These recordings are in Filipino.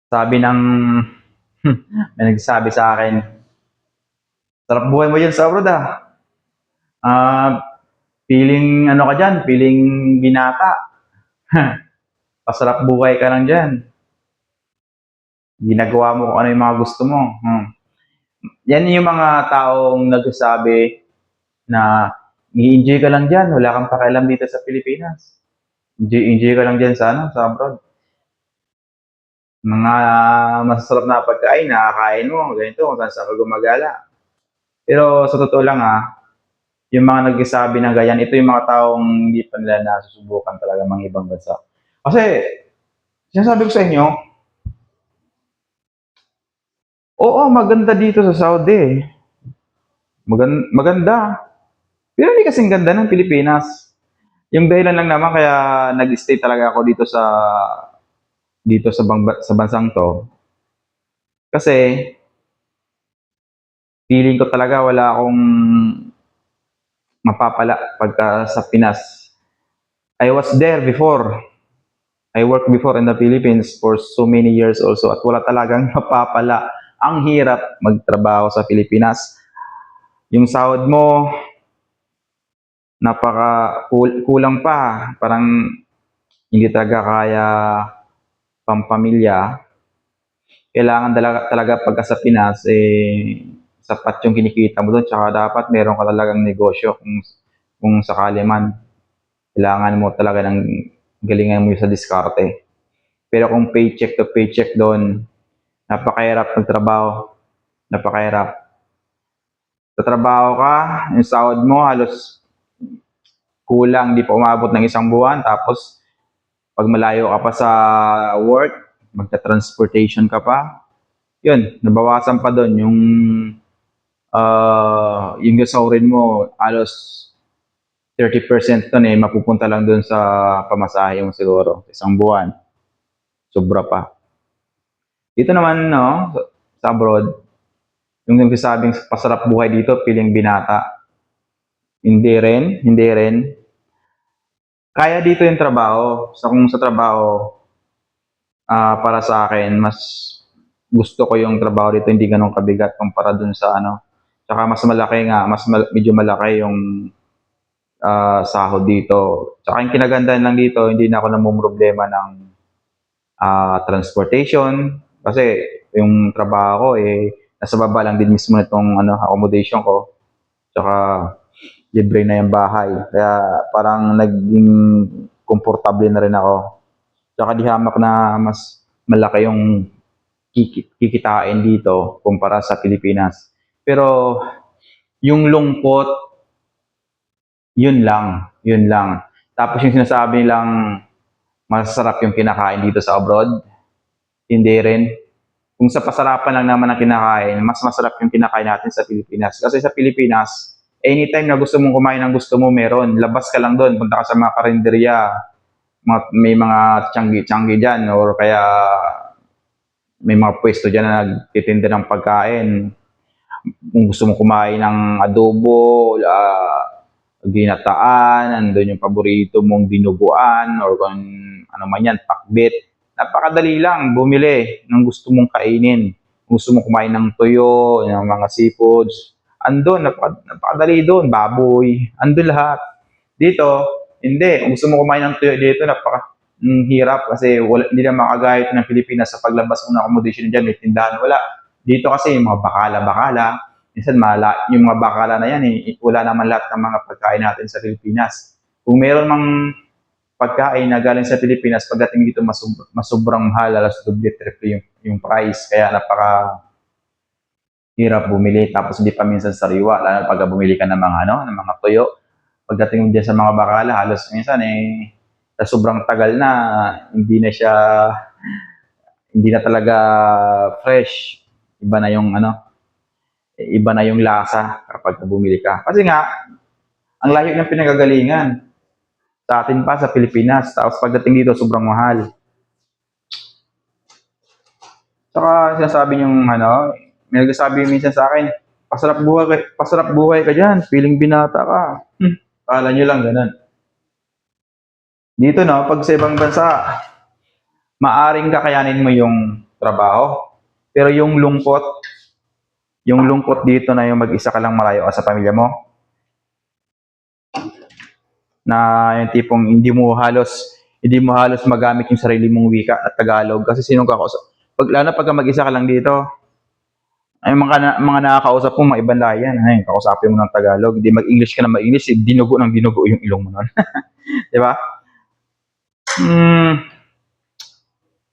Sabi ng may nagsabi sa akin, "Sarap buhay mo diyan sa abroad, ah. Ah, feeling ano ka diyan, feeling binata. Pasarap buhay ka lang diyan. Ginagawa mo kung ano yung mga gusto mo." Yan yung mga taong nagsasabi na i-enjoy ka lang diyan, wala kang pakialam dito sa Pilipinas. Enjoy enjoy ka lang diyan sa ano, sa abroad. Mga masasarap na pagkain nakakain mo, ganito kung saan-saan ka gumagala. Pero sa totoo lang, yung mga nagsasabi ng ganyan, ito yung mga taong hindi pa nila nasusubukan talaga mga ibang bansa. Kasi sinasabi ko sa inyo, oo, maganda dito sa Saudi. Maganda. Pero hindi kasing ganda ng Pilipinas. Yung dahilan lang naman kaya nag-stay talaga ako dito sa bansang to. Kasi feeling ko talaga wala akong mapapala pagka sa Pinas. I was there before. I worked before in the Philippines for so many years also at wala talagang mapapala. Ang hirap magtrabaho sa Pilipinas. Yung sahod mo, kulang pa. Parang hindi talaga kaya pampamilya. Kailangan talaga pagka sa Pinas, sapat yung kinikita mo doon. Tsaka dapat meron ka talagang negosyo kung sakali man. Kailangan mo talaga ng galingan mo sa diskarte. Pero kung paycheck to paycheck doon, napakahirap magtrabaho. Napakahirap. Tatrabaho ka, yung sahod mo halos kulang, di pa umabot ng isang buwan. Tapos, pag malayo ka pa sa work, magta-transportation ka pa. Yun, nabawasan pa doon yung gasawin mo, halos 30% doon mapupunta lang doon sa pamasahe mo siguro, isang buwan. Sobra pa. Dito naman, no, sa abroad, yung nagsasabing pasarap buhay dito, feeling binata. Hindi rin. Kaya dito yung trabaho. Kung sa trabaho, para sa akin, mas gusto ko yung trabaho dito, hindi ganun kabigat kumpara dun sa ano. Tsaka mas malaki nga, medyo malaki yung sahod dito. Tsaka yung kinagandaan lang dito, hindi na ako namumroblema ng transportation. Kasi yung trabaho ko, nasa baba lang din mismo nitong ano, accommodation ko. Tsaka libre na yung bahay. Kaya parang naging komportable na rin ako. Tsaka di hamak na mas malaki yung kikitain dito kumpara sa Pilipinas. Pero yung lungkot, yun lang. Tapos yung sinasabi nilang masarap yung kinakain dito sa abroad, hindi rin. Kung sa pasarapan lang naman ang kinakain, mas masarap yung kinakain natin sa Pilipinas. Kasi sa Pilipinas, anytime na gusto mong kumain ng gusto mo, meron. Labas ka lang doon, punta ka sa mga karinderya, may mga tiyanggi-tiyanggi dyan, or kaya may mga pwesto dyan na nagtitinda ng pagkain. Kung gusto mong kumain ng adobo, ginataan, andun yung paborito mong dinuguan, or kung ano man yan, pakbit. Napakadali lang bumili ng gusto mong kainin. Kung gusto mong kumain ng tuyo, ng mga seafoods, andun, napakadali doon, baboy, andun lahat. Dito, hindi. Kung gusto mo kumain ng tuyo dito, hirap kasi hindi na makagayat ng Pilipinas sa paglabas mo ng accommodation dyan, may tindahan, wala. Dito kasi yung mga bakala-bakala, minsan yung mga bakala na yan, wala naman lahat ng mga pagkain natin sa Pilipinas. Kung meron mang pagkain na galing sa Pilipinas, pagdating dito sobrang mahal, alas doble, triple yung price. Kaya hirap bumili, tapos hindi pa minsan sariwa, lalo pag bumili ka ng mga ng mga tuyo. Pagdating mo diyan sa mga bakala, halos minsan sa sobrang tagal na hindi na talaga fresh. Iba na yung lasa kapag bumili ka. Kasi nga, ang layo ng pinagagalingan. Sa atin pa, sa Pilipinas. Tapos pagdating dito, sobrang mahal. Saka sinasabi yung may nagsasabi minsan sa akin, pasarap buhay ka dyan, feeling binata ka. Kala nyo lang ganun. Dito pag sa ibang bansa, maaring kakayanin mo yung trabaho. Pero yung lungkot dito na yung mag-isa ka lang malayo ka sa pamilya mo, na yung tipong hindi mo halos magamit yung sarili mong wika at Tagalog kasi sinong kakausap. Lalo pag mag-isa ka lang dito, ay mga nakakausap mo, mga ibang lahi yan. Ay, kausapin mo ng Tagalog. Hindi mag-English ka na mag-English, dinugo ng dinugo yung ilong mo nun. Di ba?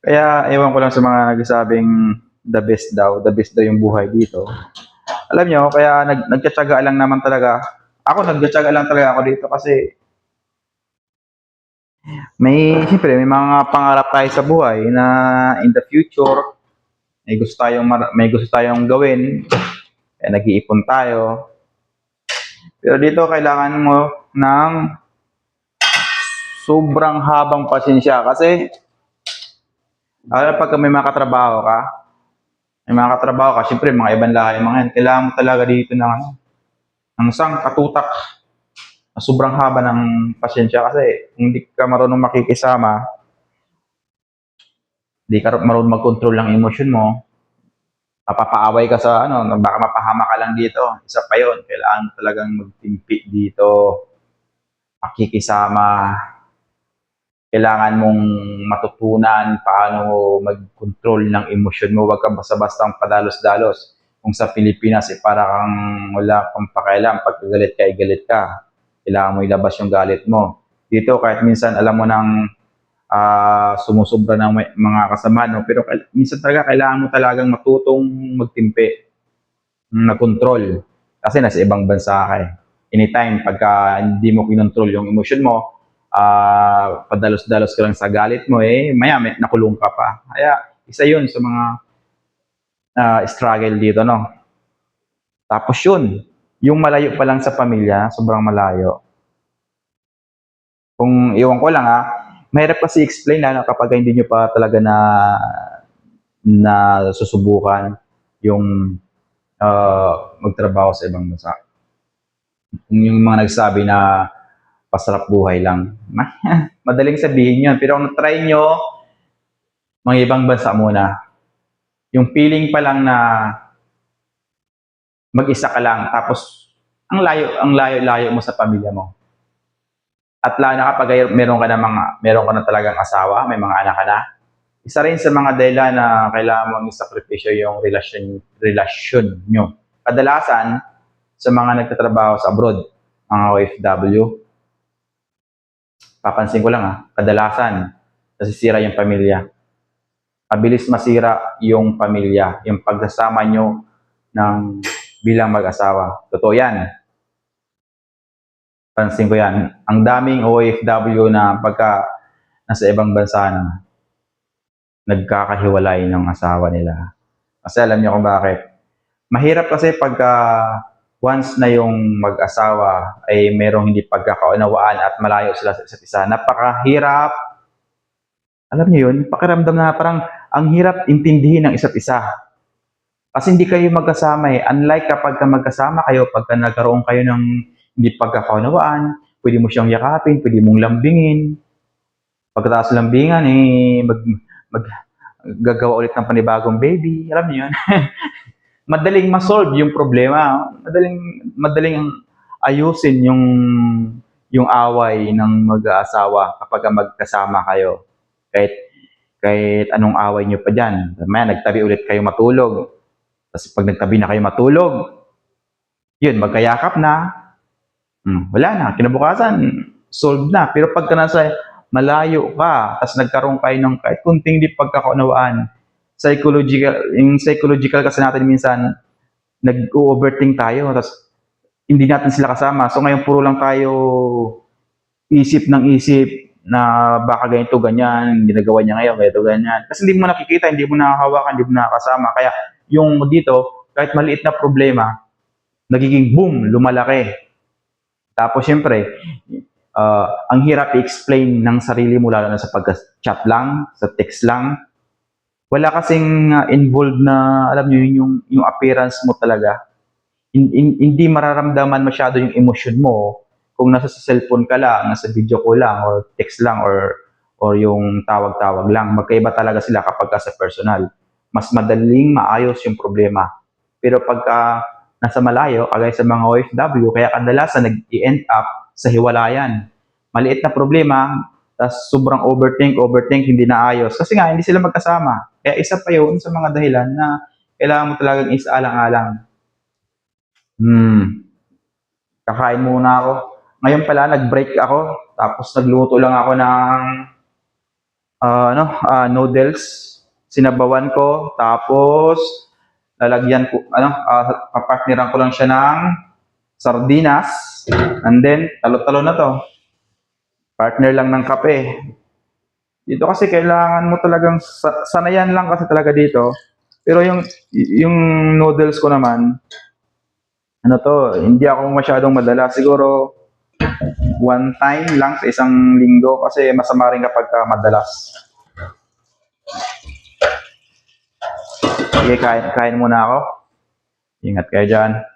Kaya ewan ko lang sa mga nagsasabing the best daw yung buhay dito. Alam nyo, kaya nagtsatsaga lang naman talaga. Ako, nagtsatsaga lang talaga ako dito kasi siyempre, may mga pangarap tayo sa buhay na in the future, may gusto tayong gawin, kaya nag-iipon tayo. Pero dito, kailangan mo ng sobrang habang pasensya kasi pag may mga katrabaho ka, siyempre mga ibang lahi, mga yan, kailangan mo talaga dito ng isang katutak na sobrang haba ng pasensya kasi kung hindi ka marunong makikisama, hindi ka marunong mag-control ng emosyon mo, mapapaaway ka sa baka mapahama ka lang dito. Isa pa yun, kailangan talagang magtimpi dito, makikisama, kailangan mong matutunan paano mag-control ng emosyon mo. Huwag ka basta-bastang padalos-dalos. Kung sa Pilipinas, para kang wala kang pakialam. Pag galit ka. Kailangan mo ilabas yung galit mo. Dito, kahit minsan alam mo nang sumusobra ng mga kasama, no? Pero minsan talaga, kailangan mo talagang matutong magtimpi, na-control. Kasi nasa ibang bansa ka eh. Anytime, pagka hindi mo kinontrol yung emosyon mo, padalos-dalos ka lang sa galit mo, maya nakulong ka pa. Kaya, isa yun sa mga struggle dito, no? Tapos yun, yung malayo pa lang sa pamilya, sobrang malayo. Kung iwan ko lang mahirap kasi explain kapag hindi nyo pa talaga na susubukan yung magtrabaho sa ibang bansa. Yung mga nagsabi na pasarap buhay lang. Madaling sabihin yun. Pero kung try nyo, mga ibang bansa muna. Yung feeling pa lang na mag-isa ka lang, tapos ang layo mo sa pamilya mo. At lalo na kapag meron ka na talagang asawa, may mga anak ka na. Isa rin sa mga dahilan na kailangan mong isakripisyo yung relasyon nyo. Kadalasan, sa mga nagtatrabaho sa abroad, mga OFW, papansin ko lang kadalasan, nasisira yung pamilya. Mabilis masira yung pamilya, yung pagsasama nyo bilang mag-asawa. Totoo yan. Pansin ko yan. Ang daming OFW na pagka nasa ibang bansa na nagkakahiwalay ng asawa nila. Kasi alam niyo kung bakit. Mahirap kasi pagka once na yung mag-asawa ay merong hindi pagkakaunawaan at malayo sila sa isa't isa. Napakahirap. Alam niyo yun, pakiramdam na parang ang hirap intindihin ng isa't isa. Kasi hindi kayo magkasama eh. Unlike kapag magkasama kayo, pagka nagkaroon kayo ng hindi pagkakaunawaan, pwede mo siyang yakapin, pwede mong lambingin. Pagkatapos lambingan, gagawa ulit ng panibagong baby. Alam niyo yun? Madaling ma-solve yung problema. Madaling ayusin yung away ng mag-aasawa kapag magkasama kayo. Kahit anong away nyo pa dyan. Nagtabi ulit kayo matulog. Tapos pag nagtabi na kayo matulog, yun, magkayakap na, wala na, kinabukasan, solved na. Pero pagka nasa malayo ka, tapos nagkaroon kayo ng kahit kunting di pagkakaunawaan, yung psychological kasi natin minsan, nag-overthink tayo, tapos hindi natin sila kasama. So ngayon puro lang tayo isip ng isip na baka ganito, ganyan, ginagawa niya ngayon, ganito, ganyan. Kasi hindi mo nakikita, hindi mo nakahawakan, hindi mo nakakasama. Kaya yung dito, kahit maliit na problema, nagiging boom, lumalaki. Tapos syempre, ang hirap i-explain ng sarili mo lalo na sa pag-chat lang, sa text lang. Wala kasing involved na, alam niyo yung appearance mo talaga. Hindi mararamdaman masyado yung emosyon mo kung nasa sa cellphone ka lang, nasa video call lang, or text lang, or yung tawag-tawag lang. Magkaiba talaga sila kapag sa personal. mas madaling maayos yung problema. Pero pagka nasa malayo, kagaya sa mga OFW, kaya kadalasan nag-end up sa hiwalayan. Maliit na problema, tas sobrang overthink, hindi naayos. Kasi nga, hindi sila magkasama. Kaya isa pa yun sa mga dahilan na kailangan mo talagang isaalang-alang. Kakain muna ako. Ngayon pala, nag-break ako. Tapos nagluto lang ako ng noodles. Sinabawan ko. Tapos, lalagyan ko, papartneran ko lang siya ng sardinas. And then, talo-talo na to. Partner lang ng kape. Dito kasi kailangan mo talagang, sanayan lang kasi talaga dito. Pero yung noodles ko naman, hindi ako masyadong madala. Siguro, one time lang sa isang linggo kasi masama rin kapag madalas. Sige, kain muna ako. Ingat kayo dyan.